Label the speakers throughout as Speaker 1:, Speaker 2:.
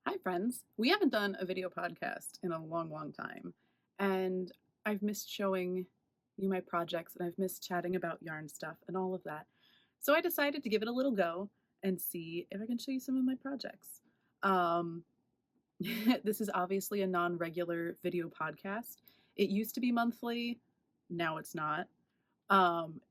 Speaker 1: Hi, friends. We haven't done a video podcast in a long, long time. And I've missed showing you my projects and I've missed chatting about yarn stuff and all of that. So I decided to give it a little go and see if I can show you some of my projects. Um, this is obviously a non regular video podcast. It used to be monthly, now it's not.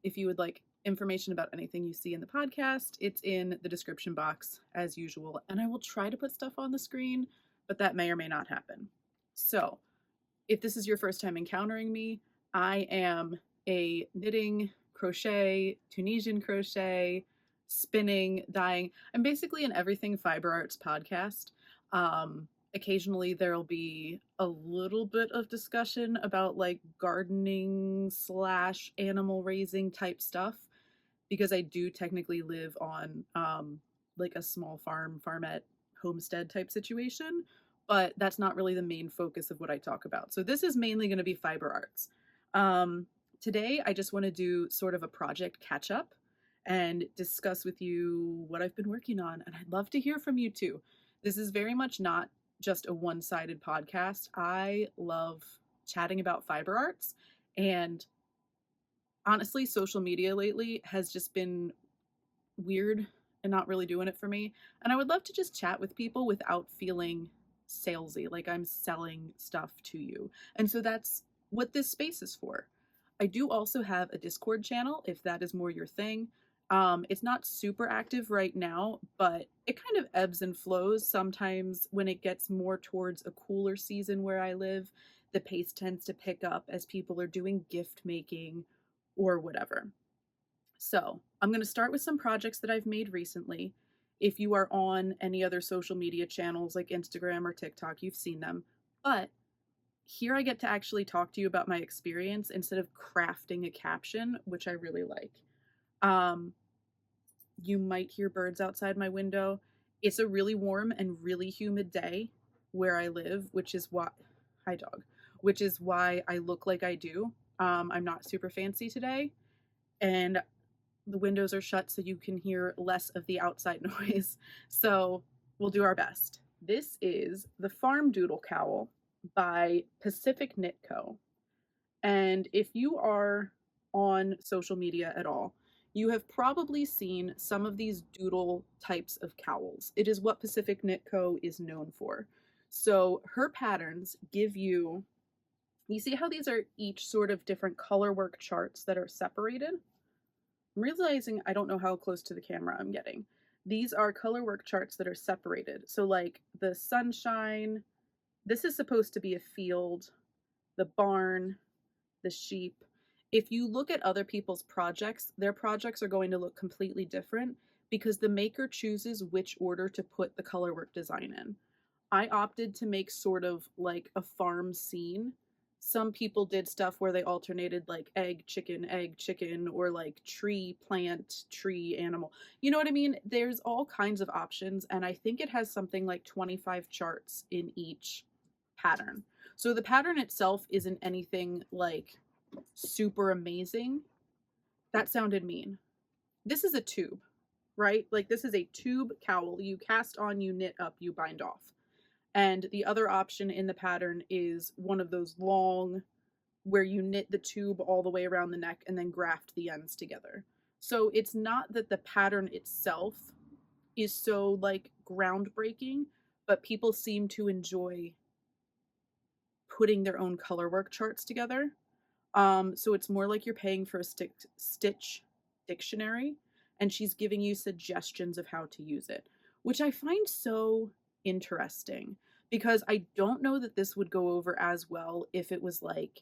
Speaker 1: If you would like information about anything you see in the podcast, it's in the description box as usual. And I will try to put stuff on the screen, but that may or may not happen. So, if this is your first time encountering me, I am a knitting, crochet, Tunisian crochet, spinning, dyeing. I'm basically an everything fiber arts podcast. Occasionally there'll be a little bit of discussion about like gardening slash animal raising type stuff because I do technically live on like a small farmette homestead type situation, but that's not really the main focus of what I talk about. So this is mainly going to be fiber arts. Um, Today, I just want to do sort of a project catch up and discuss with you what I've been working on. And I'd love to hear from you too. This is very much not just a one sided podcast. I love chatting about fiber arts. And honestly, social media lately has just been weird and not really doing it for me. And I would love to just chat with people without feeling salesy, like I'm selling stuff to you. And so that's what this space is for. I do also have a Discord channel if that is more your thing. It's not super active right now, but it kind of ebbs and flows. Sometimes when it gets more towards a cooler season where I live, the pace tends to pick up as people are doing gift making or whatever. So, I'm going to start with some projects that I've made recently. If you are on any other social media channels like Instagram or TikTok, you've seen them. But here I get to actually talk to you about my experience instead of crafting a caption, which I really like. Um, you might hear birds outside my window. It's a really warm and really humid day where I live, which is why, hi dog, which is why I look like I do. I'm not super fancy today, and the windows are shut so you can hear less of the outside noise. So we'll do our best. This is the Farm Doodle Cowl by Pacific Knit Co. And if you are on social media at all, you have probably seen some of these doodle types of cowls. It is what Pacific Knit Co. is known for. So her patterns give you see how these are each sort of different color work charts that are separated? I'm realizing I don't know how close to the camera I'm getting. These are color work charts that are separated. So like the sunshine, this is supposed to be a field, the barn, the sheep. If you look at other people's projects, their projects are going to look completely different because the maker chooses which order to put the color work design in. I opted to make sort of like a farm scene. Some people did stuff where they alternated like egg, chicken, or like tree, plant, tree, animal. You know what I mean? There's all kinds of options, and I think it has something like 25 charts in each pattern. So the pattern itself isn't anything like super amazing. That sounded mean. This is a tube, right? Like this is a tube cowl. You cast on, you knit up, you bind off. And the other option in the pattern is one of those long, where you knit the tube all the way around the neck and then graft the ends together. So it's not that the pattern itself is so like groundbreaking, but people seem to enjoy putting their own color work charts together. So it's more like you're paying for a stitch dictionary, and she's giving you suggestions of how to use it, which I find so interesting because I don't know that this would go over as well if it was like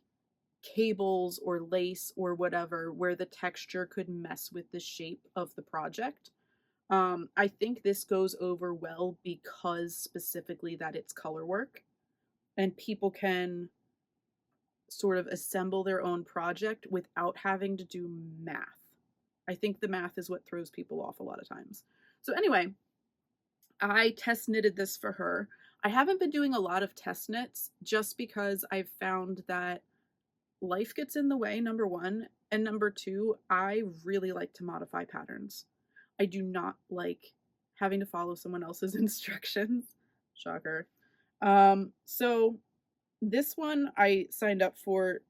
Speaker 1: cables or lace or whatever, where the texture could mess with the shape of the project. I think this goes over well because specifically that it's color work and people can sort of assemble their own project without having to do math. I think the math is what throws people off a lot of times. So anyway, I test knitted this for her. I haven't been doing a lot of test knits just because I've found that life gets in the way, number one. And number two, I really like to modify patterns. I do not like having to follow someone else's instructions. Shocker. So this one I signed up for,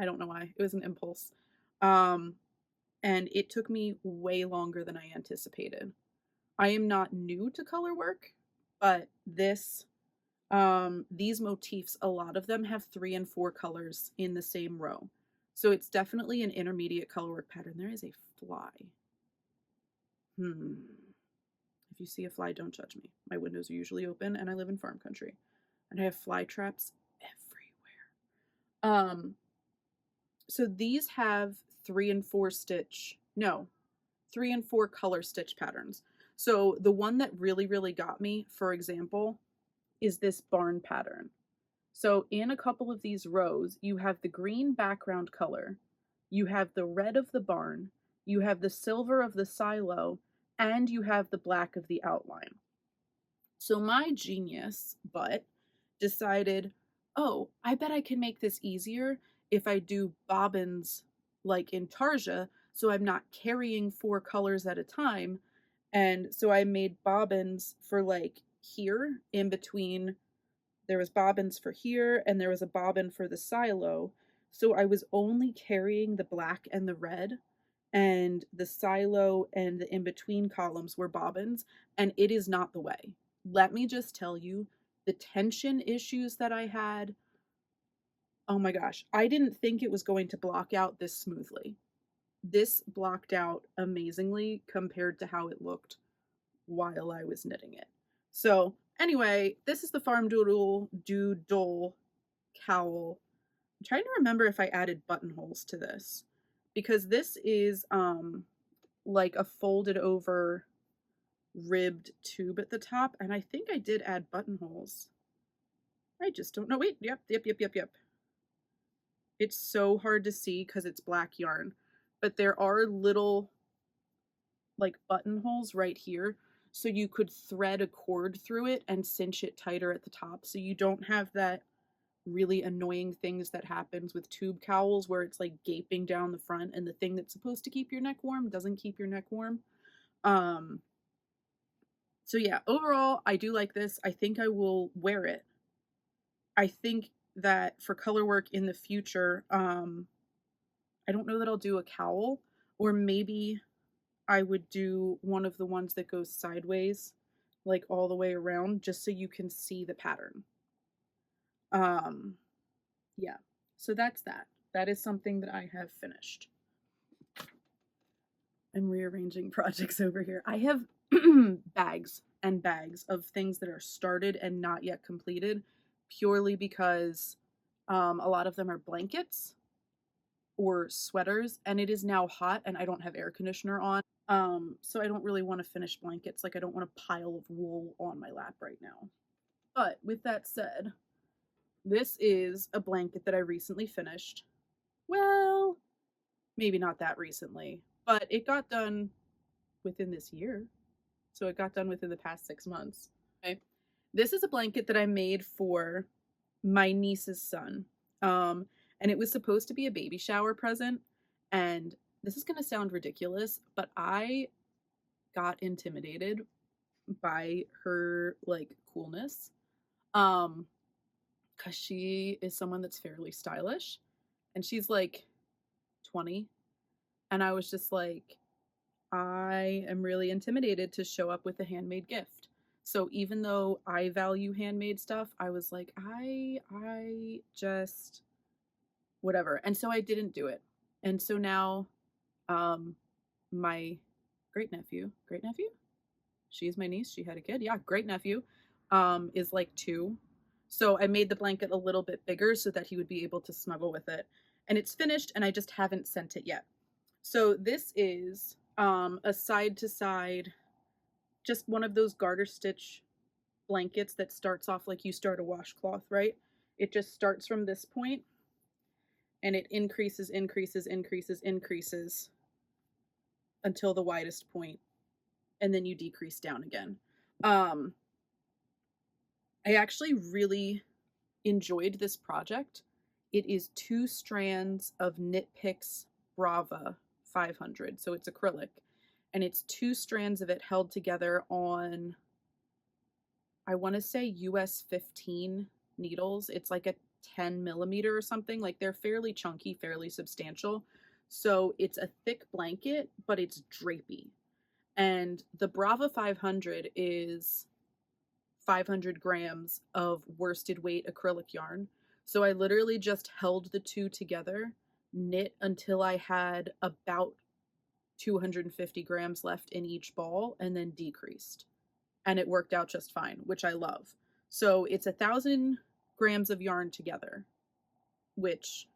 Speaker 1: I don't know why. It was an impulse. Um, and it took me way longer than I anticipated. I am not new to color work, but these motifs, a lot of them have 3 and 4 colors in the same row. So it's definitely an intermediate color work pattern. There is a fly. If you see a fly, don't judge me. My windows are usually open and I live in farm country. And I have fly traps everywhere. So these have 3 and 4 stitch, no, 3 and 4 color stitch patterns. So the one that really, really got me, for example, is this barn pattern. So in a couple of these rows, you have the green background color, you have the red of the barn, you have the silver of the silo, and you have the black of the outline. So my genius butt decided, oh, I bet I can make this easier if I do bobbins like in Tarja, so I'm not carrying 4 colors at a time. And so I made bobbins for like here in between. There was bobbins for here and there was a bobbin for the silo. So I was only carrying the black and the red, and the silo and the in-between columns were bobbins, and it is not the way. Let me just tell you, the tension issues that I had, oh my gosh, I didn't think it was going to block out this smoothly. This blocked out amazingly compared to how it looked while I was knitting it. So anyway, this is the Farm Doodle cowl. I'm trying to remember if I added buttonholes to this, because this is like a folded over ribbed tube at the top, and I think I did add buttonholes. I just don't know. Wait, yep. It's so hard to see because it's black yarn, but there are little like buttonholes right here, so you could thread a cord through it and cinch it tighter at the top, so you don't have that really annoying things that happens with tube cowls where it's like gaping down the front and the thing that's supposed to keep your neck warm doesn't keep your neck warm. So yeah, overall I do like this. I think I will wear it. I think that for color work in the future, I don't know that I'll do a cowl, or maybe I would do one of the ones that goes sideways, like all the way around, just so you can see the pattern. Yeah, so that's that. That is something that I have finished. I'm rearranging projects over here. I have bags and bags of things that are started and not yet completed, purely because a lot of them are blankets or sweaters, and it is now hot and I don't have air conditioner on. So I don't really want to finish blankets. Like, I don't want a pile of wool on my lap right now. But with that said, this is a blanket that I recently finished. Well, maybe not that recently, but it got done within this year. So it got done within the past 6 months. Okay. This is a blanket that I made for my niece's son. And it was supposed to be a baby shower present. And this is going to sound ridiculous, but I got intimidated by her like coolness. Cause she is someone that's fairly stylish, and she's like 20. And I was just like, I am really intimidated to show up with a handmade gift. So even though I value handmade stuff, I was like, I just whatever. And so I didn't do it. And so now my great nephew, she's my niece, she had a kid. Yeah, great nephew is like 2. So I made the blanket a little bit bigger so that he would be able to snuggle with it. And it's finished and I just haven't sent it yet. So this is a side to side, just one of those garter stitch blankets that starts off like you start a washcloth, right? It just starts from this point and it increases until the widest point, and then you decrease down again. I actually really enjoyed this project. It is 2 strands of Knit Picks Brava 500, so it's acrylic, and it's 2 strands of it held together on I want to say US 15 needles. It's like a 10 millimeter or something. Like they're fairly chunky, fairly substantial. So it's a thick blanket, but it's drapey. And the Brava 500 is 500 grams of worsted weight acrylic yarn. So I literally just held the two together, knit until I had about 250 grams left in each ball, and then decreased. And it worked out just fine, which I love. So it's 1,000 grams of yarn together, which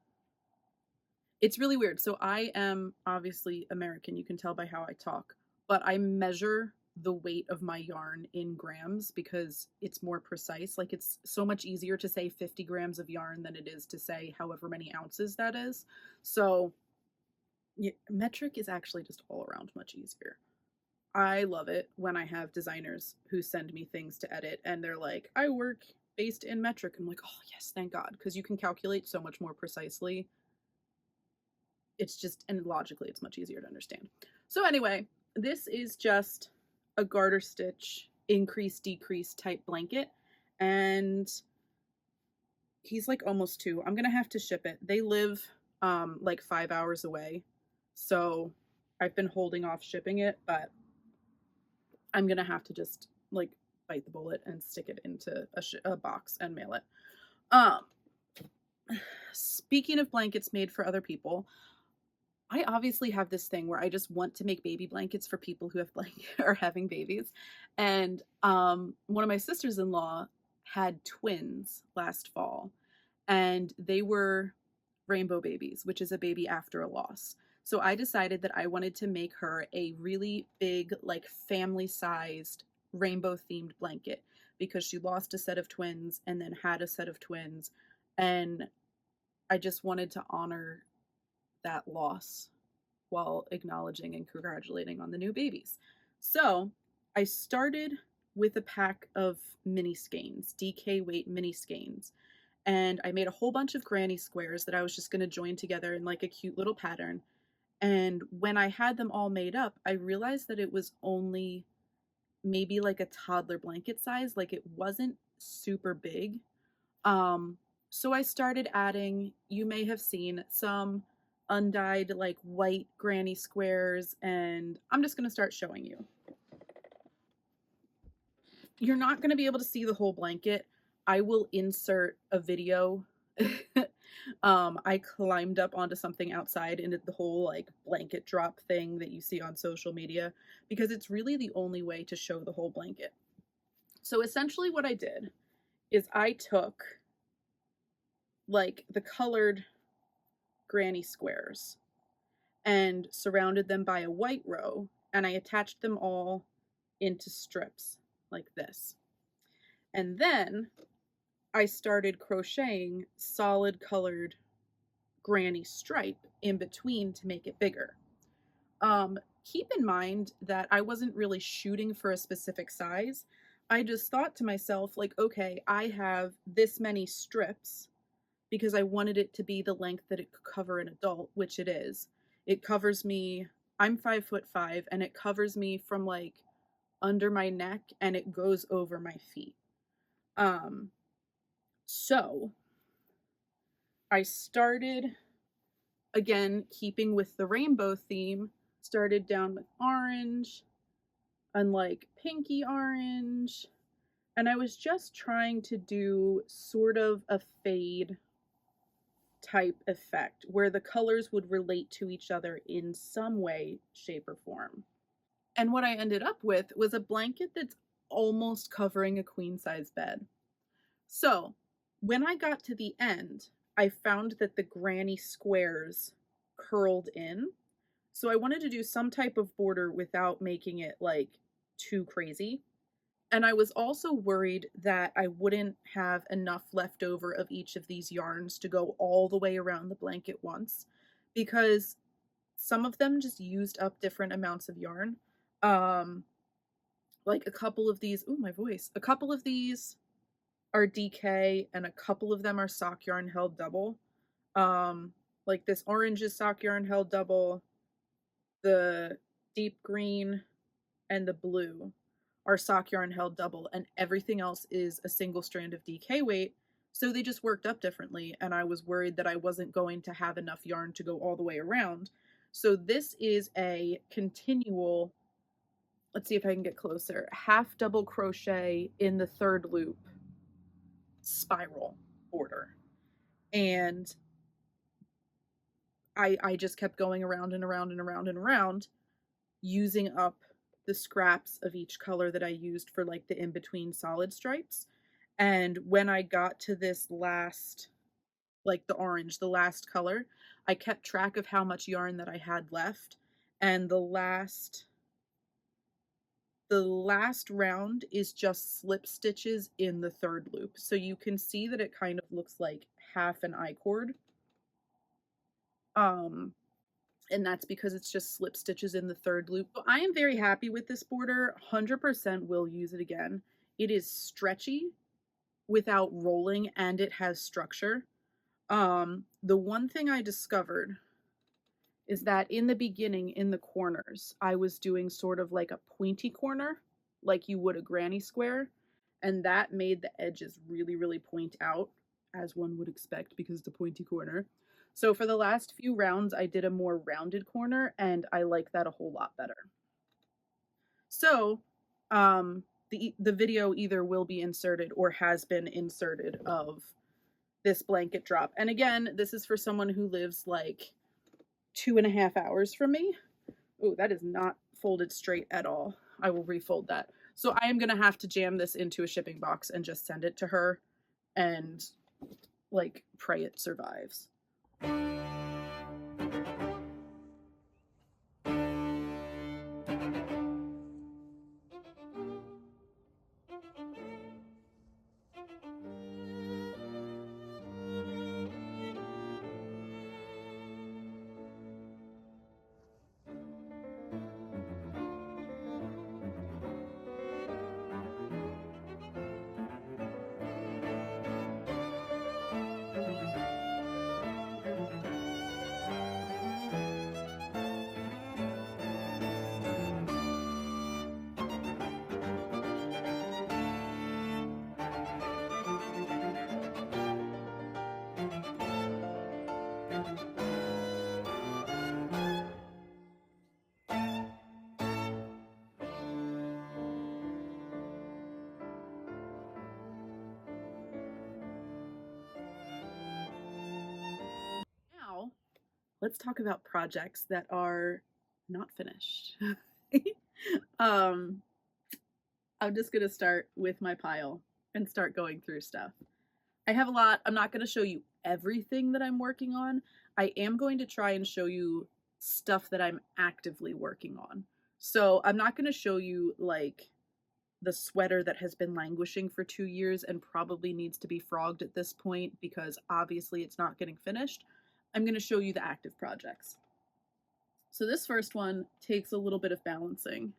Speaker 1: it's really weird. So I am obviously American, you can tell by how I talk, but I measure the weight of my yarn in grams because it's more precise. Like it's so much easier to say 50 grams of yarn than it is to say however many ounces that is. So yeah, metric is actually just all around much easier. I love it when I have designers who send me things to edit and they're like, I work based in metric. I'm like, oh, yes, thank God, because you can calculate so much more precisely. It's just, and logically, it's much easier to understand. So, anyway, this is just a garter stitch increase decrease type blanket, and he's like almost 2. I'm gonna have to ship it. They live like 5 hours away, so I've been holding off shipping it, but I'm gonna have to just like bite the bullet and stick it into a box and mail it. Um, Speaking of blankets made for other people, I obviously have this thing where I just want to make baby blankets for people who have are having babies. And one of my sisters-in-law had twins last fall, and they were rainbow babies, which is a baby after a loss. So I decided that I wanted to make her a really big, like family-sized rainbow-themed blanket because she lost a set of twins and then had a set of twins, and I just wanted to honor that loss while acknowledging and congratulating on the new babies. So I started with a pack of mini skeins, DK weight mini skeins, and I made a whole bunch of granny squares that I was just going to join together in like a cute little pattern. And when I had them all made up, I realized that it was only maybe like a toddler blanket size, like it wasn't super big. Um, so I started adding, you may have seen some undyed like white granny squares, and I'm just going to start showing you. You're not going to be able to see the whole blanket. I will insert a video. I climbed up onto something outside and did the whole like blanket drop thing that you see on social media because it's really the only way to show the whole blanket. So essentially what I did is I took like the colored granny squares and surrounded them by a white row, and I attached them all into strips like this. And then I started crocheting solid colored granny stripe in between to make it bigger. Keep in mind that I wasn't really shooting for a specific size. I just thought to myself, like, okay, I have this many strips because I wanted it to be the length that it could cover an adult, which it is. It covers me, I'm 5'5", and it covers me from like under my neck and it goes over my feet. So I started, again, keeping with the rainbow theme, started down with orange and like pinky orange. And I was just trying to do sort of a fade type effect where the colors would relate to each other in some way, shape, or form. And what I ended up with was a blanket that's almost covering a queen size bed. So when I got to the end, I found that the granny squares curled in. So I wanted to do some type of border without making it like too crazy. And I was also worried that I wouldn't have enough left over of each of these yarns to go all the way around the blanket once, because some of them just used up different amounts of yarn. Like a couple of these, ooh, my voice. A couple of these are DK and a couple of them are sock yarn held double. Like this orange is sock yarn held double. The deep green and the blue our sock yarn held double, and everything else is a single strand of DK weight. So they just worked up differently, and I was worried that I wasn't going to have enough yarn to go all the way around. So this is a continual, let's see if I can get closer, half double crochet in the third loop spiral border. And I just kept going around and around and around and around, using up the scraps of each color that I used for like the in-between solid stripes. And when I got to this last, like the orange, the last color, I kept track of how much yarn that I had left. And the last round is just slip stitches in the third loop. So you can see that it kind of looks like half an I-cord. And that's because it's just slip stitches in the third loop. So I am very happy with this border. 100% will use it again. It is stretchy without rolling, and it has structure. The one thing I discovered is that in the beginning, in the corners, I was doing sort of like a pointy corner, like you would a granny square, and that made the edges really, really point out, as one would expect because it's a pointy corner. So for the last few rounds, I did a more rounded corner, and I like that a whole lot better. So the video either will be inserted or has been inserted of this blanket drop. And again, this is for someone who lives like 2.5 hours from me. Oh, that is not folded straight at all. I will refold that. So I am going to have to jam this into a shipping box and just send it to her and like pray it survives. Now, let's talk about projects that are not finished. I'm just going to start with my pile and start going through stuff. I have a lot. I'm not going to show you everything that I'm working on. I am going to try and show you stuff that I'm actively working on. So I'm not going to show you like the sweater that has been languishing for 2 years and probably needs to be frogged at this point because obviously it's not getting finished. I'm going to show you the active projects. So this first one takes a little bit of balancing.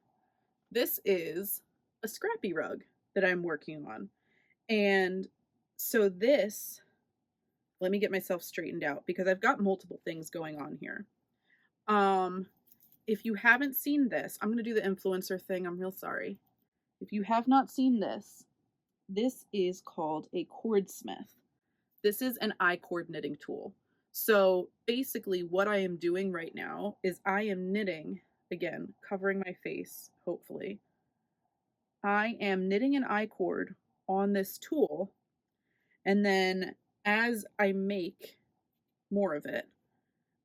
Speaker 1: This is a scrappy rug that I'm working on. And so this, let me get myself straightened out because I've got multiple things going on here. If you haven't seen this, I'm going to do the influencer thing. I'm real sorry. If you have not seen this, this is called a cordsmith. This is an I-cord knitting tool. So basically what I am doing right now is I am knitting, again, covering my face, hopefully. I am knitting an I-cord on this tool, and then as I make more of it,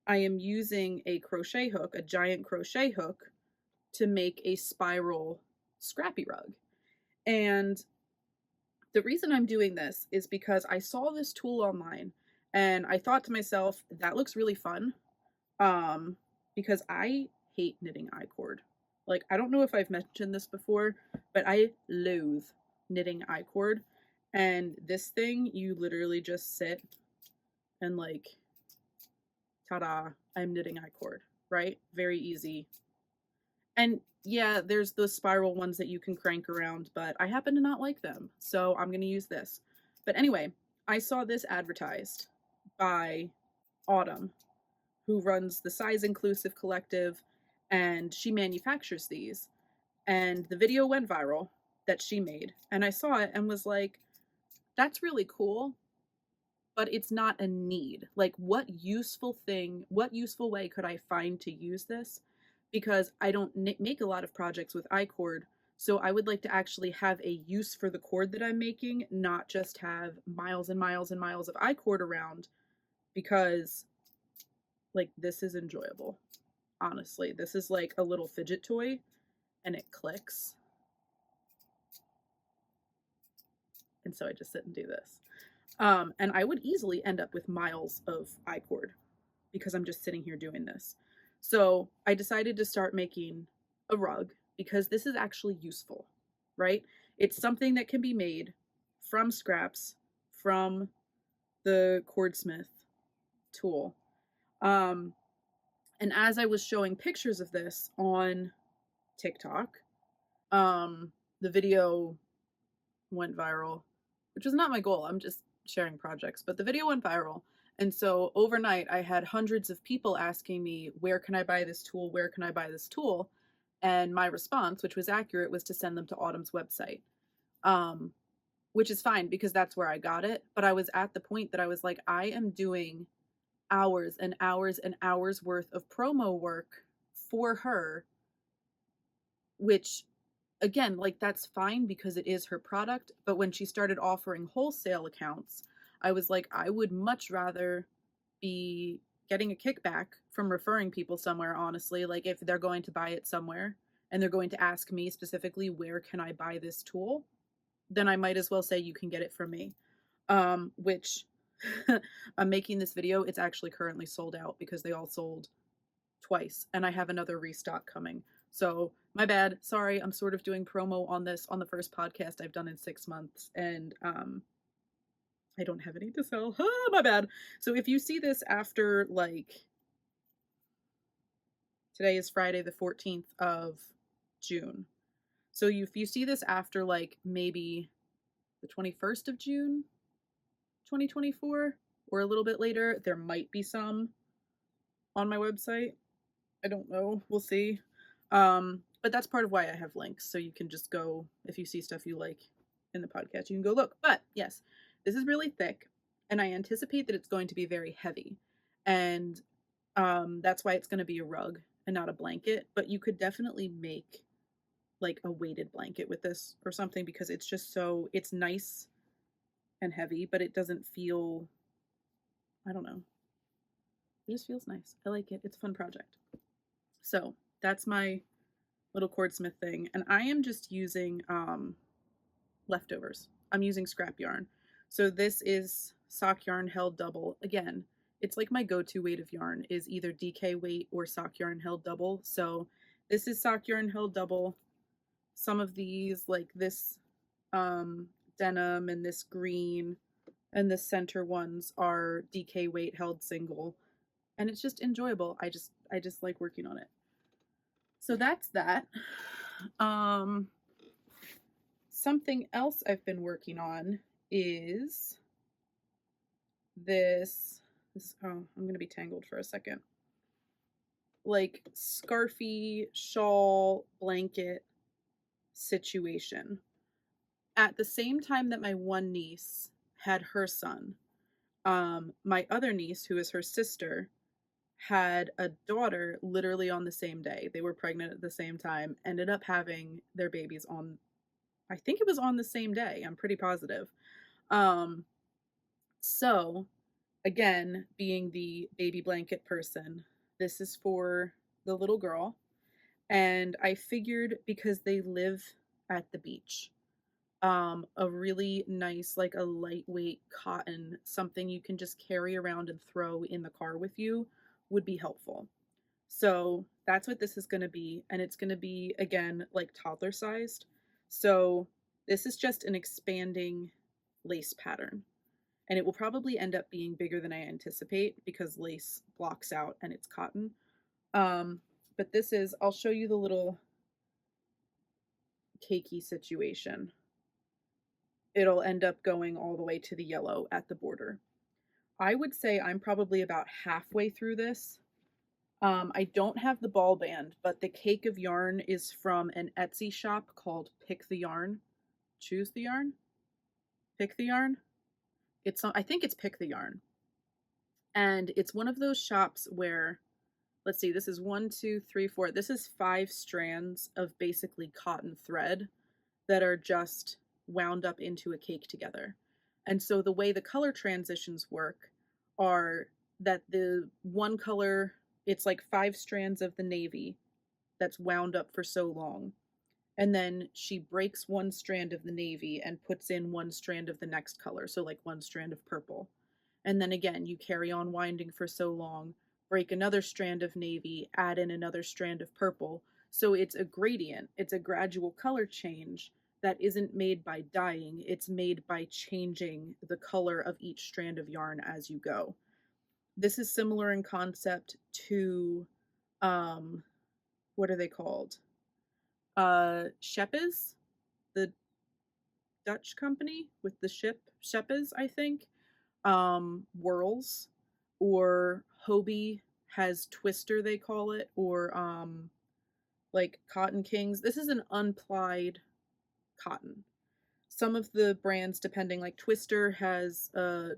Speaker 1: I am using a crochet hook, a giant crochet hook, to make a spiral scrappy rug. And the reason I'm doing this is because I saw this tool online and I thought to myself, that looks really fun. Because I hate knitting I-cord. Like, I don't know if I've mentioned this before, but I loathe knitting I-cord. And this thing, you literally just sit and like, ta-da, I'm knitting I-cord, right? Very easy. And yeah, there's the spiral ones that you can crank around, but I happen to not like them, so I'm going to use this. But anyway, I saw this advertised by Autumn, who runs the Size Inclusive Collective, and she manufactures these. and the video went viral that she made. And I saw it and was like, that's really cool, but it's not a need. Like, what useful way could I find to use this? Because I don't make a lot of projects with iCord. So I would like to actually have a use for the cord that I'm making, not just have miles and miles and miles of iCord around, because like this is enjoyable. Honestly, this is like a little fidget toy and it clicks. And so I just sit and do this. And I would easily end up with miles of iCord because I'm just sitting here doing this. So I decided to start making a rug because this is actually useful, right? It's something that can be made from scraps from the Cordsmith tool. And as I was showing pictures of this on TikTok, the video went viral, which was not my goal. I'm just sharing projects, but the video went viral. And so overnight, I had hundreds of people asking me, where can I buy this tool? Where can I buy this tool? And my response, which was accurate, was to send them to Autumn's website, which is fine because that's where I got it. But I was at the point that I was like, I am doing hours and hours and hours worth of promo work for her, which again, like that's fine because it is her product. But when she started offering wholesale accounts, I was like, I would much rather be getting a kickback from referring people somewhere, honestly. Like if they're going to buy it somewhere and they're going to ask me specifically, where can I buy this tool? Then I might as well say you can get it from me. Which I'm making this video. It's actually currently sold out because they all sold twice and I have another restock coming. So my bad. Sorry, I'm sort of doing promo on this on the first podcast I've done in 6 months, and I don't have any to sell. My bad. So if you see this after, like, today is Friday the 14th of June. So if you see this after, like, maybe the 21st of June, 2024, or a little bit later, there might be some on my website. I don't know. We'll see. But that's part of why I have links. So you can just go, if you see stuff you like in the podcast, you can go look. But yes, this is really thick. And I anticipate that it's going to be very heavy. And that's why it's going to be a rug and not a blanket. But you could definitely make like a weighted blanket with this or something because it's just so, it's nice and heavy, but it doesn't feel, I don't know. It just feels nice. I like it. It's a fun project. So that's my little Cordsmith thing. And I am just using leftovers. I'm using scrap yarn. So this is sock yarn held double. Again, it's like my go-to weight of yarn is either DK weight or sock yarn held double. So this is sock yarn held double. Some of these, like this denim and this green and the center ones, are DK weight held single. And it's just enjoyable. I just like working on it. So that's that. Something else I've been working on is this, oh, I'm going to be tangled for a second. Like scarfy shawl blanket situation. At the same time that my one niece had her son, my other niece, who is her sister, had a daughter literally on the same day. They were pregnant at the same time, ended up having their babies on, I think it was on the same day. I'm pretty positive. So again, being the baby blanket person, this is for the little girl. And I figured because they live at the beach, a really nice, like a lightweight cotton, something you can just carry around and throw in the car with you, would be helpful. So that's what this is going to be. And it's going to be, again, like toddler sized. So this is just an expanding lace pattern. And it will probably end up being bigger than I anticipate because lace blocks out and it's cotton. But this is, I'll show you the little cakey situation. It'll end up going all the way to the yellow at the border. I would say I'm probably about halfway through this. I don't have the ball band, but the cake of yarn is from an Etsy shop called Pick the Yarn. Choose the Yarn? Pick the Yarn? I think it's Pick the Yarn. And it's one of those shops where, let's see, this is 1, 2, 3, 4. This is 5 strands of basically cotton thread that are just wound up into a cake together. And so the way the color transitions work are that the one color, it's like 5 strands of the navy that's wound up for so long. And then she breaks one strand of the navy and puts in one strand of the next color. So, like one strand of purple. And then again, you carry on winding for so long, break another strand of navy, add in another strand of purple. So it's a gradient, it's a gradual color change that isn't made by dyeing, it's made by changing the color of each strand of yarn as you go. This is similar in concept to, what are they called? Schepes, the Dutch company with the ship, Schepes, I think. Whirls, or Hobie has Twister, they call it, or like Cotton Kings. This is an unplied cotton. Some of the brands, depending, like Twister has a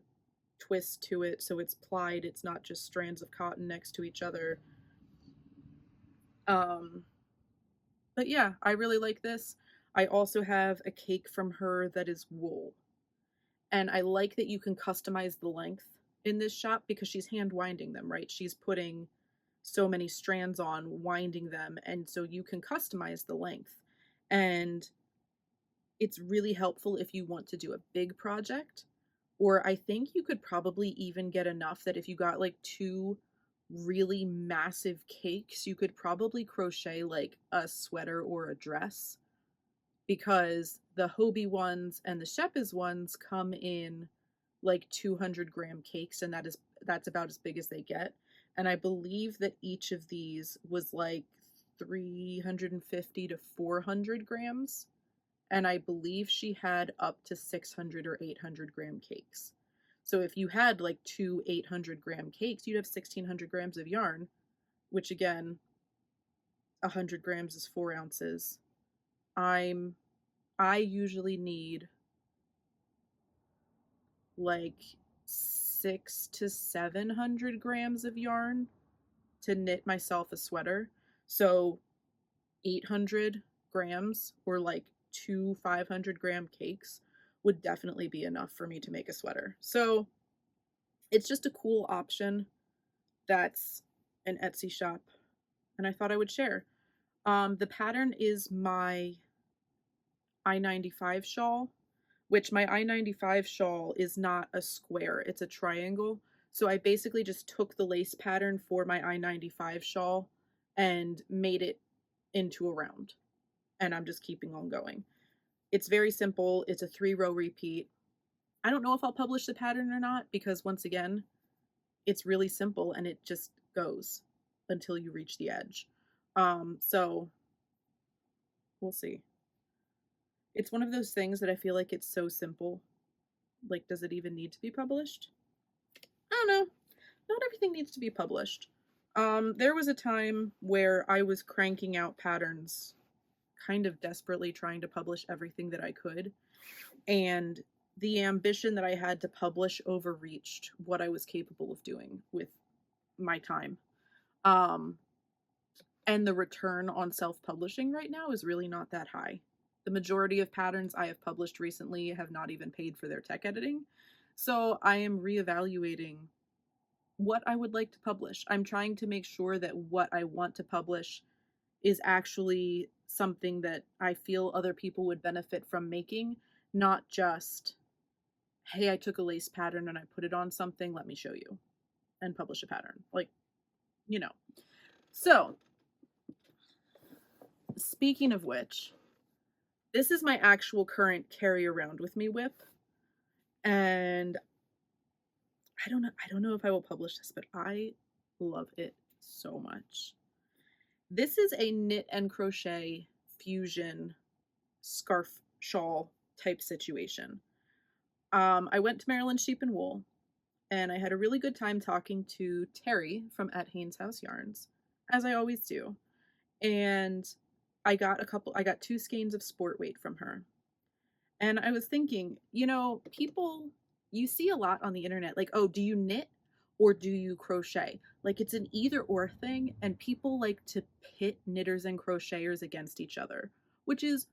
Speaker 1: twist to it, so it's plied, it's not just strands of cotton next to each other. Um, but yeah, I really like this. I also have a cake from her that is wool. And I like that you can customize the length in this shop because she's hand winding them, right? She's putting so many strands on, winding them, and so you can customize the length. And it's really helpful if you want to do a big project. Or I think you could probably even get enough that if you got like 2 really massive cakes, you could probably crochet like a sweater or a dress, because the Hobie ones and the Shepes ones come in like 200-gram cakes, and that's about as big as they get. And I believe that each of these was like 350 to 400 grams. And I believe she had up to 600 or 800-gram cakes. So if you had like 2 800-gram cakes, you'd have 1,600 grams of yarn, which again, 100 grams is 4 ounces. I usually need like 6 to 700 grams of yarn to knit myself a sweater. So 800 grams or like 2 500-gram cakes would definitely be enough for me to make a sweater. So it's just a cool option that's an Etsy shop, and I thought I would share. The pattern is my I-95 shawl, which my I-95 shawl is not a square, it's a triangle. So I basically just took the lace pattern for my I-95 shawl and made it into a round. And I'm just keeping on going. It's very simple. It's a 3-row repeat. I don't know if I'll publish the pattern or not because, once again, it's really simple and it just goes until you reach the edge. So we'll see. It's one of those things that I feel like it's so simple. Like, does it even need to be published? I don't know. Not everything needs to be published. There was a time where I was cranking out patterns, kind of desperately trying to publish everything that I could. And the ambition that I had to publish overreached what I was capable of doing with my time. And the return on self-publishing right now is really not that high. The majority of patterns I have published recently have not even paid for their tech editing. So I am reevaluating what I would like to publish. I'm trying to make sure that what I want to publish is actually something that I feel other people would benefit from making, not just, hey, I took a lace pattern and I put it on something, let me show you, and publish a pattern. Like, you know. So, speaking of which, this is my actual current carry around with me whip. And I don't know if I will publish this, but I love it so much. This is a knit and crochet fusion scarf shawl type situation. I went to Maryland Sheep and Wool and I had a really good time talking to Terry from At Haynes House Yarns, as I always do. And I got two skeins of sport weight from her. And I was thinking, people, you see a lot on the internet, like, oh, do you knit or do you crochet? Like, it's an either or thing, and people like to pit knitters and crocheters against each other, which is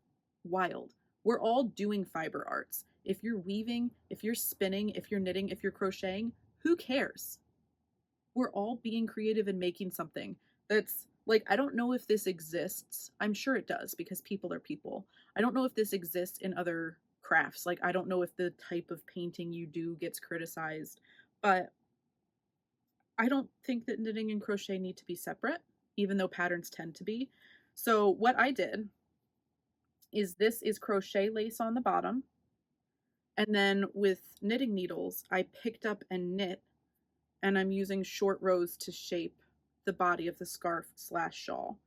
Speaker 1: wild. We're all doing fiber arts. If you're weaving, if you're spinning, if you're knitting, if you're crocheting, who cares? We're all being creative and making something that's like, I don't know if this exists. I'm sure it does because people are people. I don't know if this exists in other crafts. Like, I don't know if the type of painting you do gets criticized, but I don't think that knitting and crochet need to be separate, even though patterns tend to be. So, what I did is this is crochet lace on the bottom. And then with knitting needles, I picked up and knit, and I'm using short rows to shape the body of the scarf slash shawl.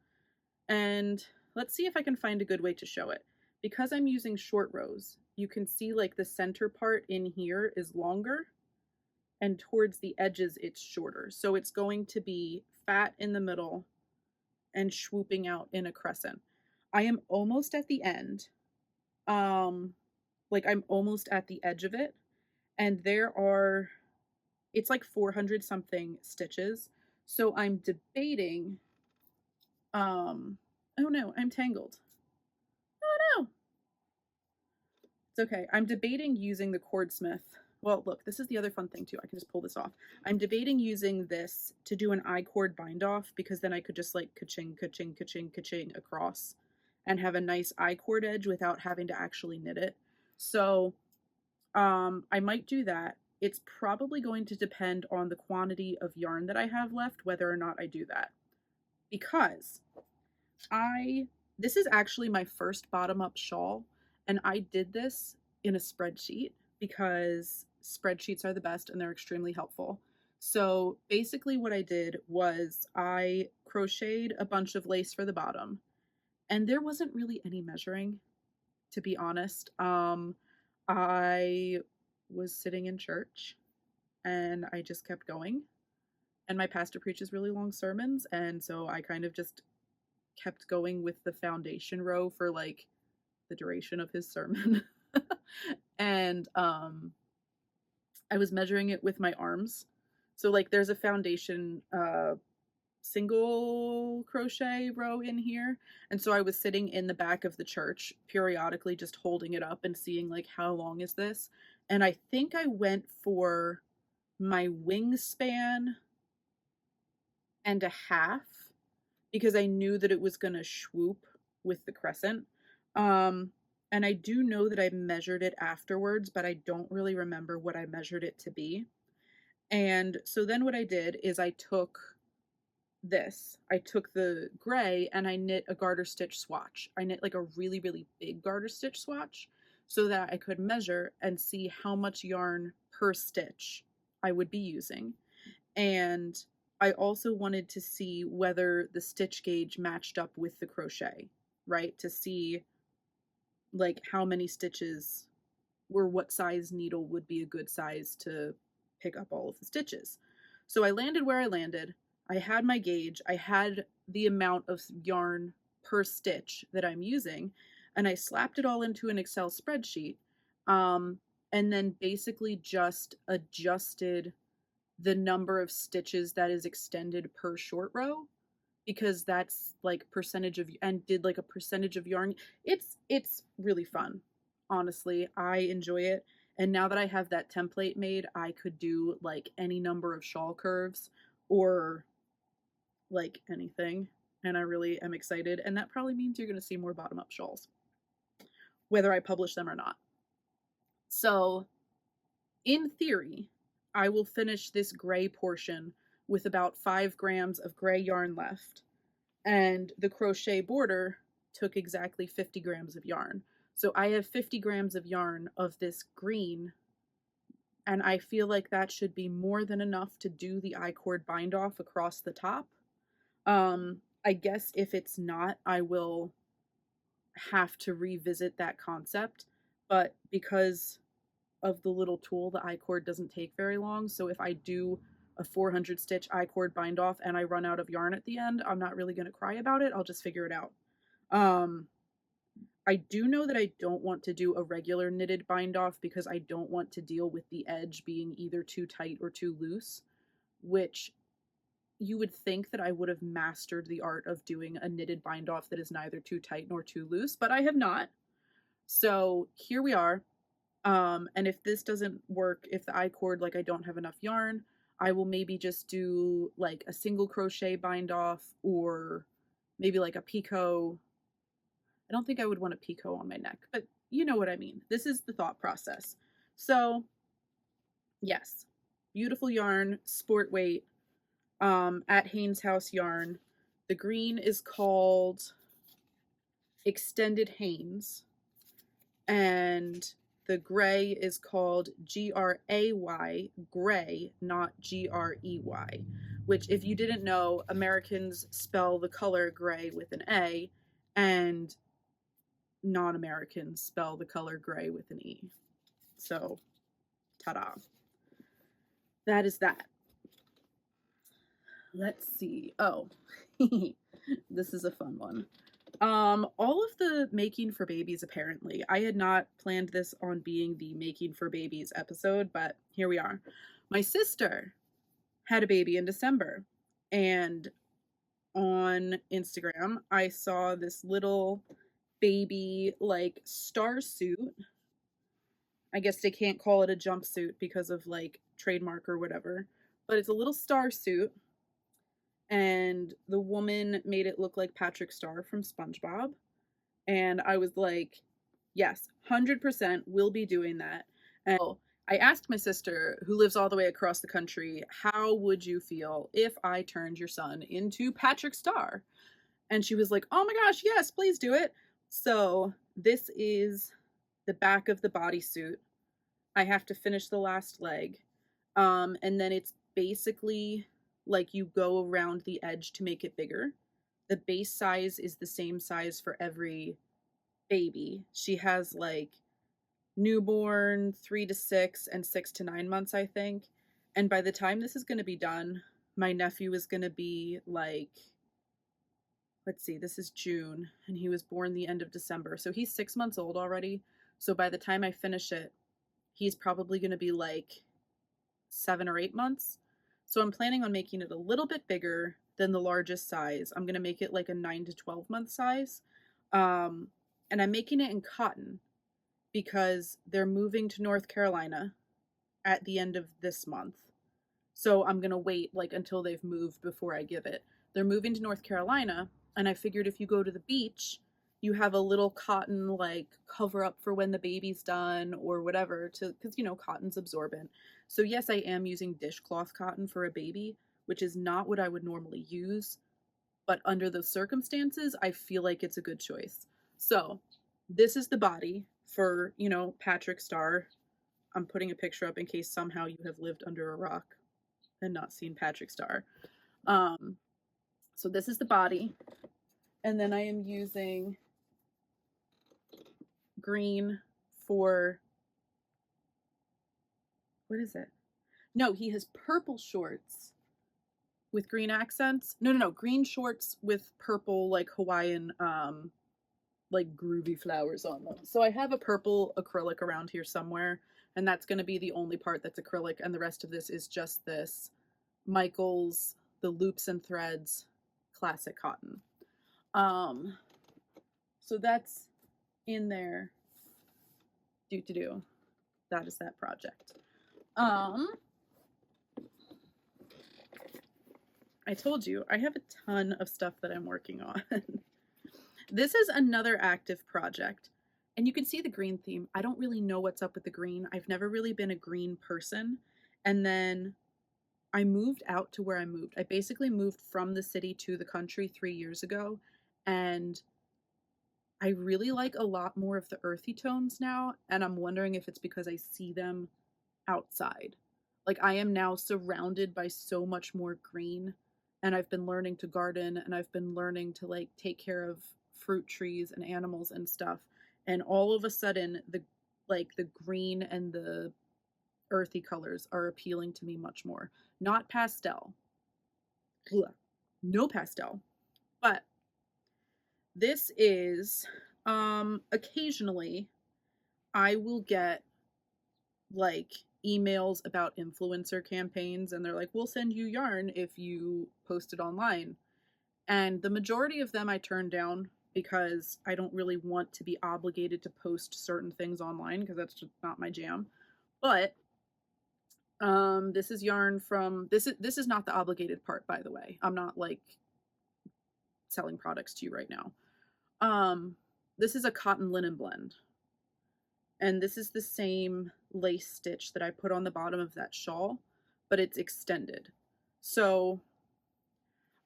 Speaker 1: And let's see if I can find a good way to show it. Because I'm using short rows, you can see like the center part in here is longer, and towards the edges it's shorter. So it's going to be fat in the middle and swooping out in a crescent. I am almost at the end. Like I'm almost at the edge of it, and it's like 400 something stitches. So I'm debating, oh no, I'm tangled. Oh no. It's okay. I'm debating using the Cordsmith. Well, look, this is the other fun thing too. I can just pull this off. I'm debating using this to do an I-cord bind off, because then I could just like ka-ching, ka-ching, ka-ching, ka-ching across and have a nice I-cord edge without having to actually knit it. So I might do that. It's probably going to depend on the quantity of yarn that I have left, whether or not I do that. Because this is actually my first bottom-up shawl, and I did this in a spreadsheet because spreadsheets are the best and they're extremely helpful. So basically what I did was I crocheted a bunch of lace for the bottom, and there wasn't really any measuring, to be honest. I was sitting in church and I just kept going, and my pastor preaches really long sermons, and so I kind of just kept going with the foundation row for like the duration of his sermon. And I was measuring it with my arms. So like there's a foundation single crochet row in here, and so I was sitting in the back of the church periodically just holding it up and seeing like how long is this, and I think I went for my wingspan and a half because I knew that it was going to swoop with the crescent. And I do know that I measured it afterwards, but I don't really remember what I measured it to be. And so then what I did is I took the gray and I knit a garter stitch swatch. I knit like a really, really big garter stitch swatch so that I could measure and see how much yarn per stitch I would be using. And I also wanted to see whether the stitch gauge matched up with the crochet, right? To see like how many stitches or what size needle would be a good size to pick up all of the stitches. So I landed where I landed. I had my gauge. I had the amount of yarn per stitch that I'm using, and I slapped it all into an Excel spreadsheet, and then basically just adjusted the number of stitches that is extended per short row, because that's like percentage of, and did like a percentage of yarn. It's really fun. Honestly, I enjoy it. And now that I have that template made, I could do like any number of shawl curves or like anything. And I really am excited. And that probably means you're going to see more bottom up shawls, whether I publish them or not. So, in theory, I will finish this gray portion with about 5 grams of gray yarn left. And the crochet border took exactly 50 grams of yarn. So I have 50 grams of yarn of this green, and I feel like that should be more than enough to do the I-cord bind off across the top. I guess if it's not, I will have to revisit that concept, but because of the little tool, the I-cord doesn't take very long. So if I do a 400 stitch I-cord bind off and I run out of yarn at the end, I'm not really going to cry about it. I'll just figure it out. I do know that I don't want to do a regular knitted bind off because I don't want to deal with the edge being either too tight or too loose, which you would think that I would have mastered the art of doing a knitted bind off that is neither too tight nor too loose, but I have not. So here we are. And if this doesn't work, if the I-cord, like I don't have enough yarn, I will maybe just do like a single crochet bind off or maybe like a picot. I don't think I would want a picot on my neck, but you know what I mean. This is the thought process. So yes, beautiful yarn, sport weight, at Haynes House Yarn. The green is called Extended Haynes, and the gray is called Gray, gray, not Grey, which if you didn't know, Americans spell the color gray with an A, and non-Americans spell the color gray with an E. So, ta-da. That is that. Let's see. Oh, this is a fun one. All of the Making for Babies, apparently. I had not planned this on being the Making for Babies episode, but here we are. My sister had a baby in December, and on Instagram, I saw this little baby, like, star suit. I guess they can't call it a jumpsuit because of, like, trademark or whatever, but it's a little star suit. And the woman made it look like Patrick Star from SpongeBob. And I was like, yes, 100% we'll be doing that. And I asked my sister, who lives all the way across the country, how would you feel if I turned your son into Patrick Star? And she was like, oh my gosh, yes, please do it. So this is the back of the bodysuit. I have to finish the last leg. And then it's basically like you go around the edge to make it bigger. The base size is the same size for every baby. She has like newborn, 3 to 6, and 6 to 9 months, I think. And by the time this is going to be done, my nephew is going to be like, let's see, this is June, and he was born the end of December. So he's 6 months old already. So by the time I finish it, he's probably going to be like 7 or 8 months. So I'm planning on making it a little bit bigger than the largest size. I'm going to make it like a 9 to 12 month size. And I'm making it in cotton because they're moving to North Carolina at the end of this month. So I'm going to wait like until they've moved before I give it. They're moving to North Carolina, and I figured if you go to the beach, you have a little cotton like cover up for when the baby's done or whatever, to because you know cotton's absorbent. So yes, I am using dishcloth cotton for a baby, which is not what I would normally use, but under those circumstances I feel like it's a good choice. So this is the body for, you know, Patrick Star. I'm putting a picture up in case somehow you have lived under a rock and not seen Patrick Star. So this is the body, and then I am using green for, what is it? No, he has purple shorts with green accents. No, green shorts with purple, like Hawaiian, like groovy flowers on them. So I have a purple acrylic around here somewhere, and that's going to be the only part that's acrylic, and the rest of this is just this Michaels, the Loops and Threads classic cotton. So that's in there. That is that project. I told you, I have a ton of stuff that I'm working on. This is another active project, and you can see the green theme. I don't really know what's up with the green. I've never really been a green person, and then I moved out to where I moved. I basically moved from the city to the country 3 years ago, and I really like a lot more of the earthy tones now, and I'm wondering if it's because I see them outside. Like, I am now surrounded by so much more green, and I've been learning to garden, and I've been learning to like take care of fruit trees and animals and stuff, and all of a sudden the like the green and the earthy colors are appealing to me much more. Not pastel. Ugh. No pastel. But this is occasionally I will get like emails about influencer campaigns and they're like, "We'll send you yarn if you post it online." And the majority of them I turn down because I don't really want to be obligated to post certain things online because that's just not my jam. But this is yarn from this is not the obligated part, by the way. I'm not like selling products to you right now. This is a cotton linen blend. And this is the same lace stitch that I put on the bottom of that shawl, but it's extended. So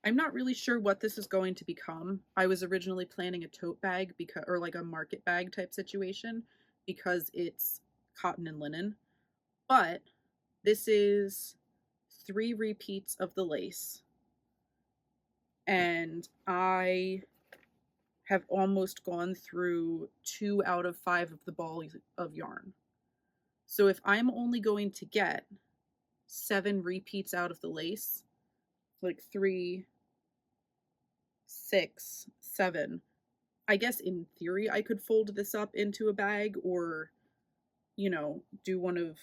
Speaker 1: I'm not really sure what this is going to become. I was originally planning a tote bag because, or like a market bag type situation because it's cotton and linen. But this is 3 repeats of the lace. And I have almost gone through 2 out of 5 of the balls of yarn. So if I'm only going to get 7 repeats out of the lace, like 3, 6, 7, I guess in theory I could fold this up into a bag or, you know, do one of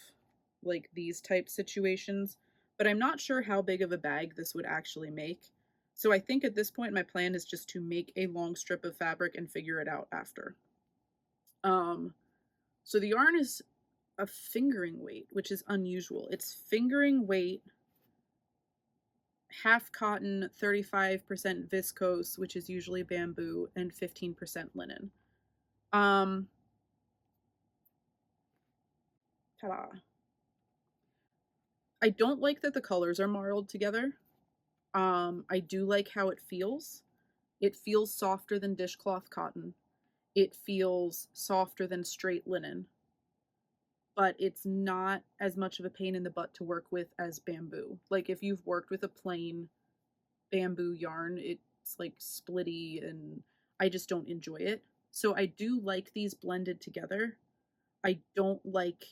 Speaker 1: like these type situations, but I'm not sure how big of a bag this would actually make. So I think at this point my plan is just to make a long strip of fabric and figure it out after. So the yarn is a fingering weight, which is unusual. It's fingering weight, half cotton, 35% viscose, which is usually bamboo, and 15% linen. Ta-da. I don't like that the colors are marled together. I do like how it feels. It feels softer than dishcloth cotton. It feels softer than straight linen. But it's not as much of a pain in the butt to work with as bamboo. Like if you've worked with a plain bamboo yarn, it's like splitty and I just don't enjoy it. So I do like these blended together. I don't like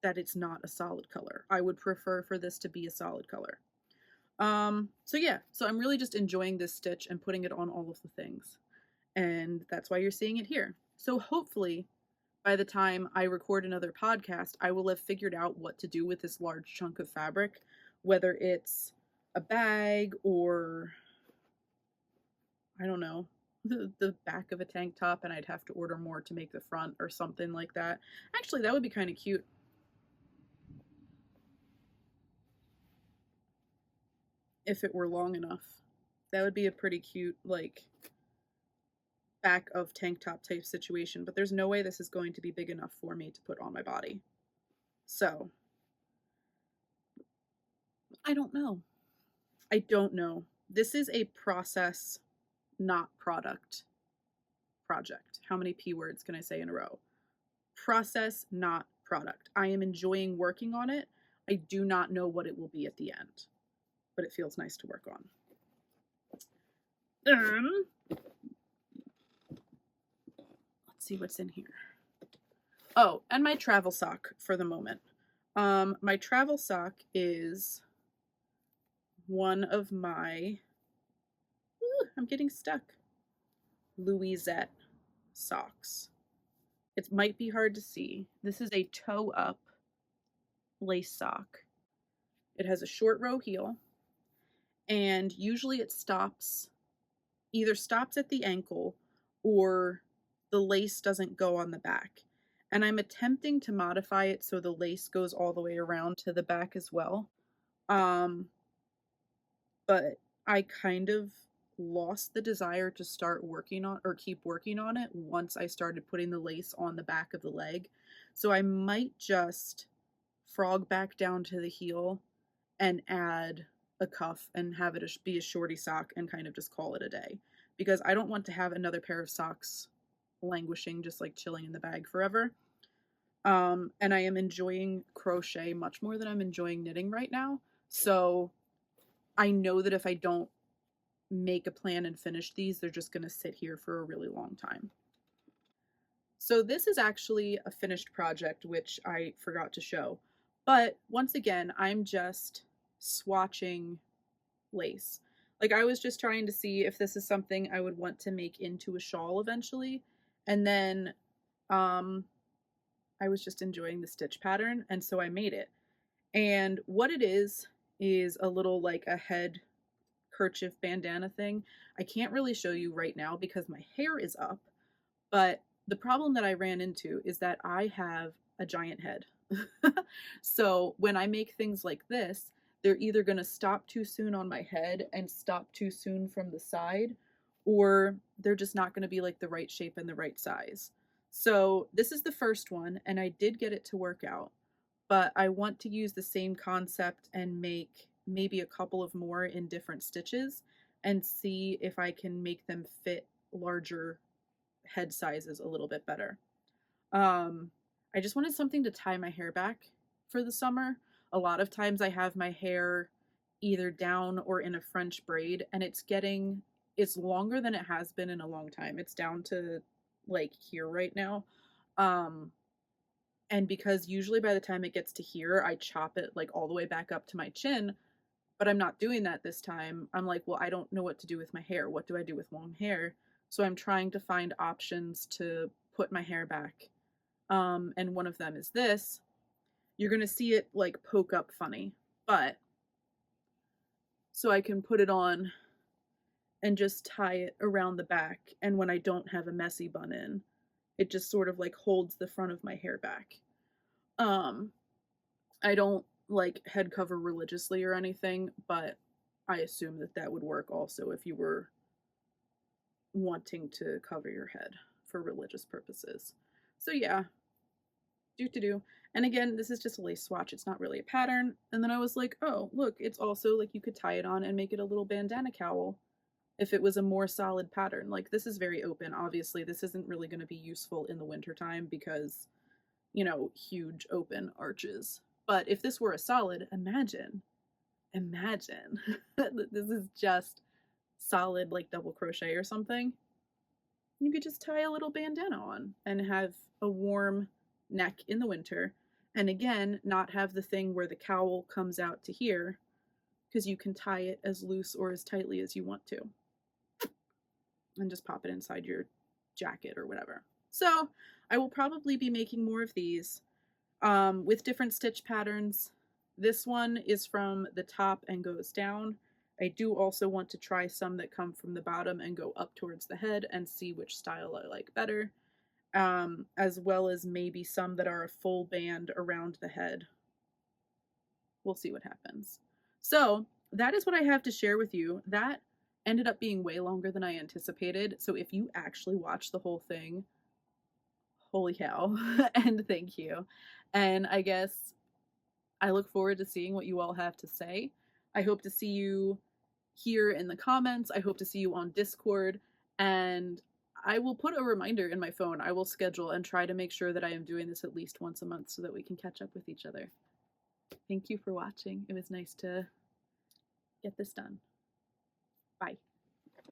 Speaker 1: that it's not a solid color. I would prefer for this to be a solid color. So yeah, so I'm really just enjoying this stitch and putting it on all of the things. And that's why you're seeing it here. So hopefully by the time I record another podcast, I will have figured out what to do with this large chunk of fabric, whether it's a bag or, I don't know, the back of a tank top, and I'd have to order more to make the front or something like that. Actually, that would be kind of cute. If it were long enough. That would be a pretty cute, like, back of tank top type situation, but there's no way this is going to be big enough for me to put on my body. So, I don't know. I don't know. This is a process, not product project. How many P words can I say in a row? Process, not product. I am enjoying working on it. I do not know what it will be at the end, but it feels nice to work on. Let's see what's in here. Oh, and my travel sock for the moment. My travel sock is one of my, I'm getting stuck, Louisette socks. It might be hard to see. This is a toe up lace sock. It has a short row heel, and usually it either stops at the ankle or the lace doesn't go on the back. And I'm attempting to modify it so the lace goes all the way around to the back as well. But I kind of lost the desire to start working on or keep working on it once I started putting the lace on the back of the leg. So I might just frog back down to the heel and add a cuff and have it be a shorty sock and kind of just call it a day. Because I don't want to have another pair of socks languishing, just like chilling in the bag forever. And I am enjoying crochet much more than I'm enjoying knitting right now. So I know that if I don't make a plan and finish these, they're just going to sit here for a really long time. So this is actually a finished project, which I forgot to show. But once again, I'm just swatching lace. Like I was just trying to see if this is something I would want to make into a shawl eventually. And then um I was just enjoying the stitch pattern and so I made it. And what it is a little like a head kerchief bandana thing. I can't really show you right now because my hair is up, but the problem that I ran into is that I have a giant head. So when I make things like this, they're either going to stop too soon on my head and stop too soon from the side, or they're just not going to be like the right shape and the right size. So this is the first one, and I did get it to work out, but I want to use the same concept and make maybe a couple of more in different stitches and see if I can make them fit larger head sizes a little bit better. Um, I just wanted something to tie my hair back for the summer. A lot of times I have my hair either down or in a French braid, and it's longer than it has been in a long time. It's down to like here right now. Um, and because usually by the time it gets to here, I chop it like all the way back up to my chin, but I'm not doing that this time. I'm like, well, I don't know what to do with my hair. What do I do with long hair? So I'm trying to find options to put my hair back. And one of them is this. You're gonna see it like poke up funny, but so I can put it on and just tie it around the back. And when I don't have a messy bun in, it just sort of like holds the front of my hair back. Um, I don't like head cover religiously or anything, but I assume that that would work also if you were wanting to cover your head for religious purposes. So yeah, do. And again, this is just a lace swatch. It's not really a pattern. And then I was like, oh, look, it's also like you could tie it on and make it a little bandana cowl if it was a more solid pattern. Like this is very open. Obviously, this isn't really going to be useful in the wintertime because, huge open arches. But if this were a solid, imagine this is just solid like double crochet or something. You could just tie a little bandana on and have a warm neck in the winter. And again, not have the thing where the cowl comes out to here because you can tie it as loose or as tightly as you want to and just pop it inside your jacket or whatever. So I will probably be making more of these with different stitch patterns. This one is from the top and goes down. I do also want to try some that come from the bottom and go up towards the head and see which style I like better, as well as maybe some that are a full band around the head. We'll see what happens. So that is what I have to share with you. That ended up being way longer than I anticipated. So if you actually watch the whole thing, holy cow, and thank you. And I guess I look forward to seeing what you all have to say. I hope to see you here in the comments. I hope to see you on Discord. And I will put a reminder in my phone. I will schedule and try to make sure that I am doing this at least once a month so that we can catch up with each other. Thank you for watching. It was nice to get this done. Bye.